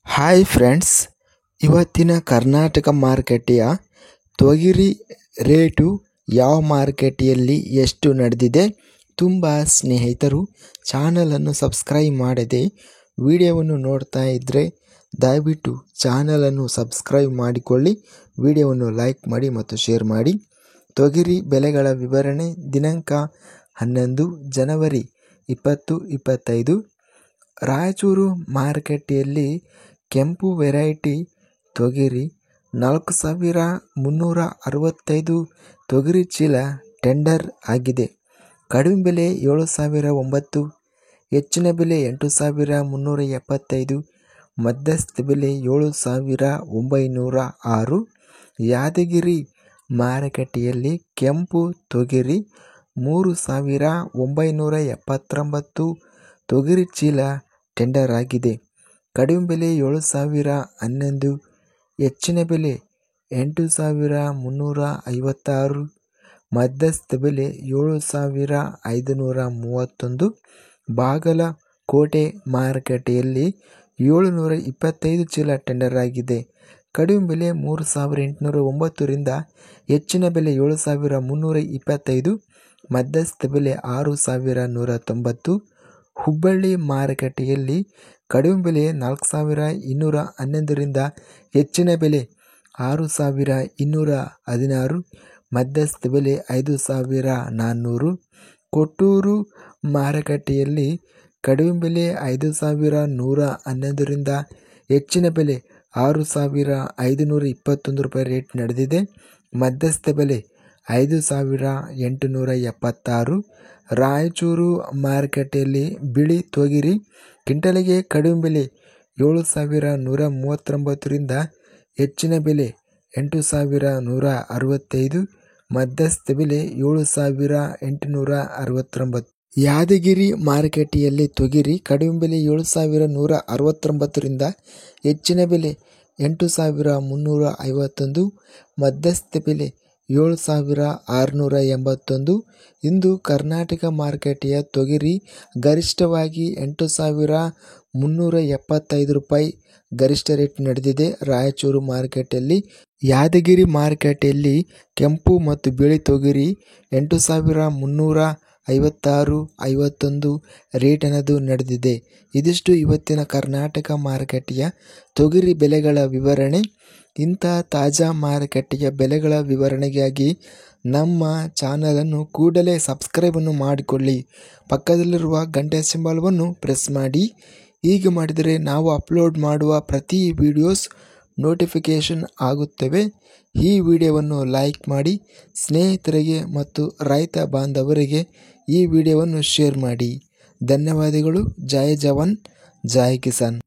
Hi friends, ಇವತ್ತಿನ ಕರ್ನಾಟಕ ಮಾರುಕಟ್ಟೆಯ ತೊಗರಿ ರೇಟು ಯಾವ ಮಾರುಕಟ್ಟೆಯಲ್ಲಿ ಎಷ್ಟು ನಡೆದಿದೆ? ತುಂಬ ಸ್ನೇಹಿತರು ಚಾನಲನ್ನು ಸಬ್ಸ್ಕ್ರೈಬ್ ಮಾಡದೆ ವಿಡಿಯೋವನ್ನು ನೋಡ್ತಾ ಇದ್ದರೆ ದಯವಿಟ್ಟು ಚಾನಲನ್ನು ಸಬ್ಸ್ಕ್ರೈಬ್ ಮಾಡಿಕೊಳ್ಳಿ, ವಿಡಿಯೋವನ್ನು ಲೈಕ್ ಮಾಡಿ ಮತ್ತು ಶೇರ್ ಮಾಡಿ. ತೊಗರಿ ಬೆಲೆಗಳ ವಿವರಣೆ ದಿನಾಂಕ 11 ಜನವರಿ 2025. ರಾಯಚೂರು ಮಾರುಕಟ್ಟೆಯಲ್ಲಿ ಕೆಂಪು ವೆರೈಟಿ ತೊಗರಿ 4,365 ತೊಗರಿ ಚೀಲ ಟೆಂಡರ್ ಆಗಿದೆ. ಕಡಿಮೆ ಬೆಲೆ 7,009, ಹೆಚ್ಚಿನ ಬೆಲೆ 8,375, ಮಧ್ಯಸ್ಥ ಬೆಲೆ 7,906. ಯಾದಗಿರಿ ಮಾರುಕಟ್ಟೆಯಲ್ಲಿ ಕೆಂಪು ತೊಗರಿ 3,979 ತೊಗರಿ ಚೀಲ ಟೆಂಡರ್ ಆಗಿದೆ. ಕಡಿಮೆ ಬೆಲೆ 7,011, ಹೆಚ್ಚಿನ ಬೆಲೆ 8,356, ಮಧ್ಯಸ್ಥ ಬೆಲೆ 7,531. ಬಾಗಲಕೋಟೆ ಮಾರುಕಟ್ಟೆಯಲ್ಲಿ 725 ಚೀಲ ಟೆಂಡರ್ ಆಗಿದೆ. ಕಡಿಮೆ ಬೆಲೆ 3,809 ರಿಂದ ಹೆಚ್ಚಿನ ಬೆಲೆ 7,325, ಮಧ್ಯಸ್ಥ ಬೆಲೆ 6,190. ಹುಬ್ಬಳ್ಳಿ ಮಾರುಕಟ್ಟೆಯಲ್ಲಿ ಕಡಿಮೆ ಬೆಲೆ 4,211 ರಿಂದ ಹೆಚ್ಚಿನ ಬೆಲೆ 6,216, ಮಧ್ಯಸ್ಥ ಬೆಲೆ 5,400. ಕೊಟ್ಟೂರು ಮಾರುಕಟ್ಟೆಯಲ್ಲಿ ಕಡಿಮೆ ಬೆಲೆ 5,111 ರಿಂದ ಹೆಚ್ಚಿನ ಬೆಲೆ 6,521 ರೂಪಾಯಿ ರೇಟ್ ನಡೆದಿದೆ. ಮಧ್ಯಸ್ಥ ಬೆಲೆ 5,876. ರಾಯಚೂರು ಮಾರುಕಟ್ಟೆಯಲ್ಲಿ ಬಿಳಿ ತೊಗರಿ ಕ್ವಿಂಟಲಿಗೆ ಕಡಿಮೆ ಬೆಲೆ 7,139 ರಿಂದ ಹೆಚ್ಚಿನ ಬೆಲೆ 8,165, ಮಧ್ಯಸ್ಥ ಬೆಲೆ 7,869. ಯಾದಗಿರಿ ಮಾರುಕಟ್ಟೆಯಲ್ಲಿ ತೊಗರಿ ಕಡಿಮೆ ಬೆಲೆ 7,169 ರಿಂದ ಹೆಚ್ಚಿನ ಬೆಲೆ 8,351, ಮಧ್ಯಸ್ಥ ಬೆಲೆ 7,681. ಇಂದು ಕರ್ನಾಟಕ ಮಾರುಕಟ್ಟೆಯ ತೊಗರಿ ಗರಿಷ್ಠವಾಗಿ 8,375 ರೂಪಾಯಿ ಗರಿಷ್ಠ ರೇಟ್ ನಡೆದಿದೆ. ರಾಯಚೂರು ಮಾರುಕಟ್ಟೆಯಲ್ಲಿ ಯಾದಗಿರಿ ಮಾರುಕಟ್ಟೆಯಲ್ಲಿ ಕೆಂಪು ಮತ್ತು ಬಿಳಿ ತೊಗರಿ 8,356.51 ರೇಟ್ ಅನ್ನೋದು ನಡೆದಿದೆ. ಇದಿಷ್ಟು ಇವತ್ತಿನ ಕರ್ನಾಟಕ ಮಾರುಕಟ್ಟೆಯ ತೊಗರಿ ಬೆಲೆಗಳ ವಿವರಣೆ. ಇಂಥ ತಾಜಾ ಮಾರುಕಟ್ಟೆಯ ಬೆಲೆಗಳ ವಿವರಣೆಗಾಗಿ ನಮ್ಮ ಚಾನಲನ್ನು ಕೂಡಲೇ ಸಬ್ಸ್ಕ್ರೈಬನ್ನು ಮಾಡಿಕೊಳ್ಳಿ. ಪಕ್ಕದಲ್ಲಿರುವ ಗಂಟೆ ಸಿಂಬಲ್ವನ್ನು ಪ್ರೆಸ್ ಮಾಡಿ. ಹೀಗೆ ಮಾಡಿದರೆ ನಾವು ಅಪ್ಲೋಡ್ ಮಾಡುವ ಪ್ರತಿ ವಿಡಿಯೋಸ್ ನೋಟಿಫಿಕೇಷನ್ ಆಗುತ್ತವೆ. ಈ ವಿಡಿಯೋವನ್ನು ಲೈಕ್ ಮಾಡಿ, ಸ್ನೇಹಿತರಿಗೆ ಮತ್ತು ರೈತ ಬಾಂಧವರಿಗೆ ಈ ವಿಡಿಯೋವನ್ನು ಶೇರ್ ಮಾಡಿ. ಧನ್ಯವಾದಗಳು. ಜೈ ಜವಾನ್, ಜೈ ಕಿಸಾನ್.